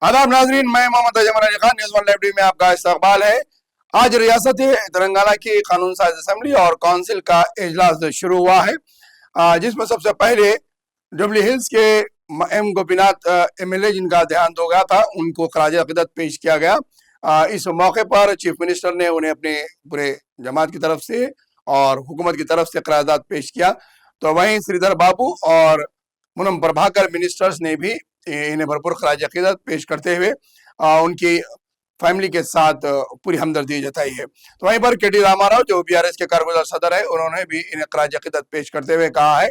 आदाब नाजरीन, मैं Mohammad Ajmal Ali Khan, news one live में आपका इस्तकबाल है। आज रियासत तेलंगाना की कानून साज असम्बली और काउंसिल का इजलास शुरू हुआ है, जिसमें सबसे पहले जुबली हिल्स के एम गोपीनाथ एमएलए जिनका देहांत हो गया था, उनको खराज अकीदत पेश किया गया। इस मौके पर चीफ मिनिस्टर ने उन्हें अपने पूरे जमात की तरफ से और हुकूमत की तरफ से करारदाद पेश किया। तो वहीं श्रीधर बाबू और पूनम प्रभाकर मिनिस्टर्स ने भी इन्हें भरपूर खराज अकीदत पेश करते हुए उनकी फैमिली के साथ पूरी हमदर्दी जताई है। तो वहीं पर केटी रामाराव जो बीआरएस के कारगुजार सदर है, उन्होंने भी इन्हें खराज अकीदत पेश करते हुए कहा है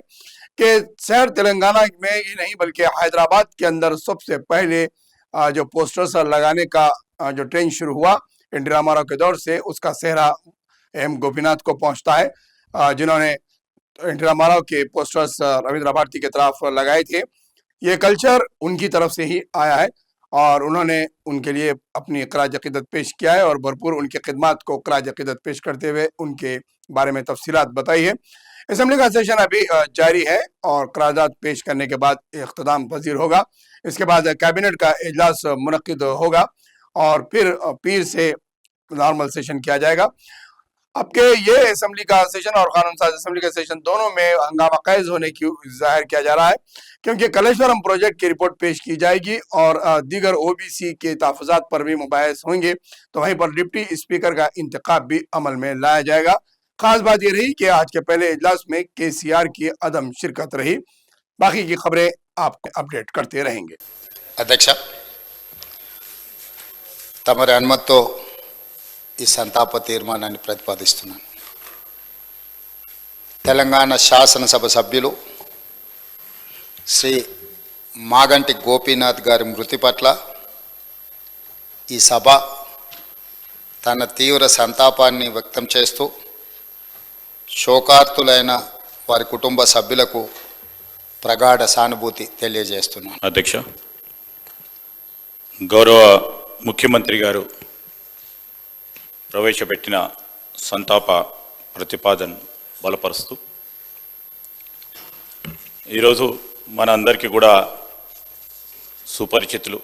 कि शहर तेलंगाना में ही नहीं बल्कि हैदराबाद के अंदर सबसे पहले जो पोस्टर्स लगाने का जो ट्रेंड शुरू हुआ एनटी रामाराव के दौर से, उसका सेहरा एम गोपीनाथ को पहुंचता है, जिन्होंने एनटी रामाराव के पोस्टर्स रविंद्र भारती की तरफ लगाए थे। ये कल्चर उनकी तरफ से ही आया है और उन्होंने उनके लिए अपनी खराज अकीदत पेश किया है और भरपूर उनकी खिदमत को खराज अकीदत पेश करते हुए उनके बारे में तफसीलात बताई है। असेंबली का सेशन अभी जारी है और करारदाद पेश करने के बाद इख्तिताम पजीर होगा। इसके बाद कैबिनेट का इजलास मुनक्किद होगा और फिर पीर से नॉर्मल सेशन किया जाएगा। अब के ये असेंबली का सेशन और कानून साज असेंबली का सेशन दोनों में हंगामा कैज होने की जाहिर किया जा रहा है, क्योंकि कलेश्वरम प्रोजेक्ट की रिपोर्ट पेश की जाएगी और दीगर ओबीसी के तहफ़्फ़ुज़ात पर भी मुबाहिस होंगे। तो वहीं पर डिप्टी स्पीकर का इंतखाब भी अमल में लाया जाएगा। खास बात यह रही कि आज के पहले इजलास में केसीआर की अदम शिरकत रही। बाकी की खबरें आपको अपडेट करते रहेंगे। अध्यक्ष, तमरी अनुमतिతో ఈ సంతాప తీర్మానాన్ని ప్రతిపాదిస్తున్నాను. తెలంగాణ శాసనసభ సభ్యులు శ్రీ మాగంటి గోపీనాథ్ గారి మృతి పట్ల ఈ సభ తన తీవ్ర సంతాపాన్ని వ్యక్తం చేస్తూ శోకార్తులైన వారి కుటుంబ సభ్యులకు ప్రగాఢ సానుభూతి తెలియజేస్తున్నాను. అధ్యక్ష, గౌరవ ముఖ్యమంత్రి గారు ప్రవేశపెట్టిన సంతాప ప్రతిపాదన బలపరుస్తూ ఈరోజు మన అందరికీ కూడా సుపరిచితులు,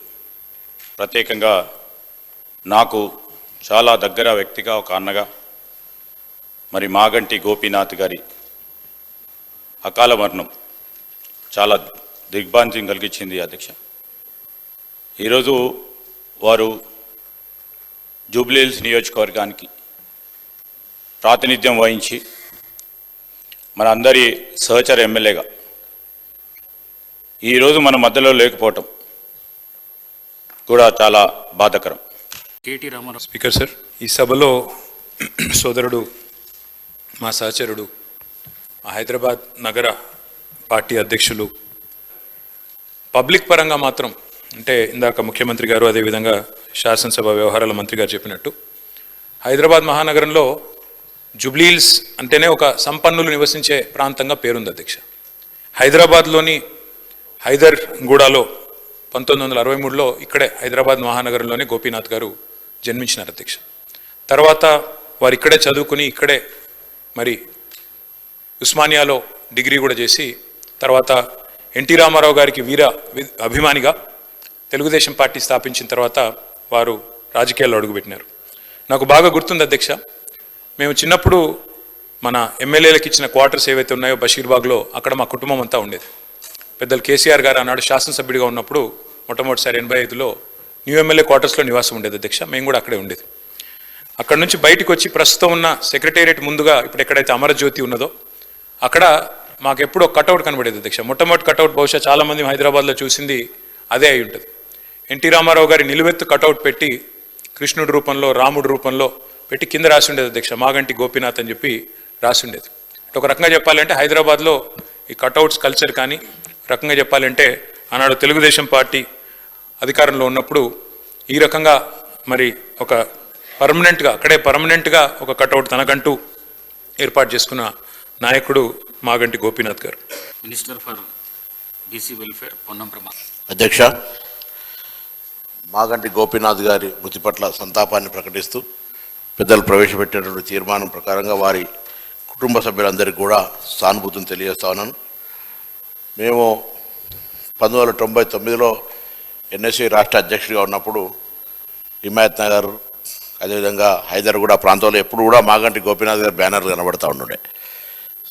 ప్రత్యేకంగా నాకు చాలా దగ్గర వ్యక్తిగా ఒక అన్నగా మరి మాగంటి గోపీనాథ్ గారి అకాల మరణం చాలా దిగ్భ్రాంతిని కలిగించింది. అధ్యక్ష, ఈరోజు వారు జూబ్లీ హిల్స్ నియోజకవర్గానికి ప్రాతినిధ్యం వహించి మన అందరి సహచర ఎమ్మెల్యేగా ఈరోజు మన మధ్యలో లేకపోవటం కూడా చాలా బాధాకరం. కేటీ రామారావు. స్పీకర్ సార్, ఈ సభలో సోదరుడు మా సహచరుడు హైదరాబాద్ నగర పార్టీ అధ్యక్షులు పబ్లిక్ పరంగా మాత్రం, అంటే ఇందాక ముఖ్యమంత్రి గారు అదేవిధంగా శాసనసభ వ్యవహారాల మంత్రి గారు చెప్పినట్టు, హైదరాబాద్ మహానగరంలో జూబ్లీ హిల్స్ అంటేనే ఒక సంపన్నులు నివసించే ప్రాంతంగా పేరుంది. అధ్యక్ష, హైదరాబాద్లోని హైదర్గూడలో 1963లో ఇక్కడే హైదరాబాద్ మహానగరంలోనే గోపీనాథ్ గారు జన్మించినారు. అధ్యక్ష, తర్వాత వారు ఇక్కడే చదువుకుని ఇక్కడే మరి ఉస్మానియాలో డిగ్రీ కూడా చేసి తర్వాత ఎన్టీ రామారావు గారికి వీర అభిమానిగా తెలుగుదేశం పార్టీ స్థాపించిన తర్వాత వారు రాజకీయాల్లో అడుగుపెట్టినారు. నాకు బాగా గుర్తుంది అధ్యక్ష, మేము చిన్నప్పుడు మన ఎమ్మెల్యేలకు ఇచ్చిన క్వార్టర్స్ ఏవైతే ఉన్నాయో బషీర్బాగ్లో, అక్కడ మా కుటుంబం అంతా ఉండేది. పెద్దలు కేసీఆర్ గారు ఆనాడు శాసనసభ్యుడిగా ఉన్నప్పుడు మొట్టమొదటిసారి 85లో న్యూ ఎమ్మెల్యే క్వార్టర్స్లో నివాసం ఉండేది. అధ్యక్ష, మేము కూడా అక్కడే ఉండేది. అక్కడ నుంచి బయటకు వచ్చి ప్రస్తుతం ఉన్న సెక్రటేరియట్ ముందుగా ఇప్పుడు ఎక్కడైతే అమరజ్యోతి ఉన్నదో అక్కడ మాకు ఎప్పుడో కటౌట్ కనబడేది. అధ్యక్ష, మొట్టమొదటి కటౌట్ బహుశా చాలామంది హైదరాబాద్లో చూసింది అదే అయి ఉంటుంది. ఎన్టీ రామారావు గారి నిలువెత్తు కటౌట్ పెట్టి కృష్ణుడి రూపంలో రాముడి రూపంలో పెట్టి కింద రాసి ఉండేది. అధ్యక్ష, మాగంటి గోపీనాథ్ అని చెప్పి రాసి ఉండేది. ఒక రకంగా చెప్పాలంటే హైదరాబాద్లో ఈ కటౌట్స్ కల్చర్ కానీ, రకంగా చెప్పాలంటే ఆనాడు తెలుగుదేశం పార్టీ అధికారంలో ఉన్నప్పుడు ఈ రకంగా మరి ఒక పర్మనెంట్గా అక్కడే పర్మనెంట్గా ఒక కటౌట్ తనకంటూ ఏర్పాటు చేసుకున్న నాయకుడు మాగంటి గోపీనాథ్ గారు. Minister for BC welfare Ponnam Prabhakar. అధ్యక్ష, మాగంటి గోపీనాథ్ గారి మృతి పట్ల సంతాపాన్ని ప్రకటిస్తూ పెద్దలు ప్రవేశపెట్టినటువంటి తీర్మానం ప్రకారంగా వారి కుటుంబ సభ్యులందరికీ కూడా సానుభూతిని తెలియజేస్తా ఉన్నాను. మేము 1999లో ఎన్ఎస్సి రాష్ట్ర అధ్యక్షుడిగా ఉన్నప్పుడు హిమాయత్ నగర్ అదేవిధంగా హైదర్గూడ ప్రాంతంలో ఎప్పుడు కూడా మాగంటి గోపీనాథ్ గారి బ్యానర్లు కనబడతా ఉండే.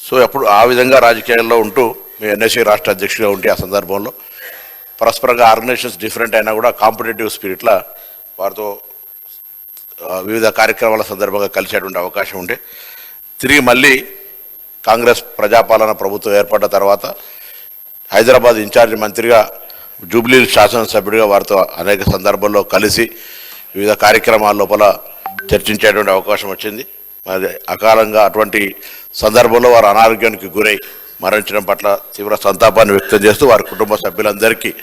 సో ఎప్పుడు ఆ విధంగా రాజకీయాల్లో ఉంటూ మీ ఎన్ఎస్సి రాష్ట్ర అధ్యక్షుడిగా ఉంటే ఆ సందర్భంలో పరస్పరంగా ఆర్గనైజేషన్స్ డిఫరెంట్ అయినా కూడా కాంపిటేటివ్ స్పిరిట్లా వారితో వివిధ కార్యక్రమాల సందర్భంగా కలిసేటువంటి అవకాశం ఉంటే తిరిగి మళ్ళీ కాంగ్రెస్ ప్రజాపాలన ప్రభుత్వం ఏర్పడ్డ తర్వాత హైదరాబాద్ ఇన్ఛార్జి మంత్రిగా జూబ్లీ శాసనసభ్యుడిగా వారితో అనేక సందర్భాల్లో కలిసి వివిధ కార్యక్రమాల లోపల చర్చించేటువంటి అవకాశం వచ్చింది. మరి అకాలంగా అటువంటి సందర్భంలో వారు అనారోగ్యానికి గురై మరణించడం పట్ల తీవ్ర సంతాపాన్ని వ్యక్తం చేస్తూ వారి కుటుంబ సభ్యులందరికీ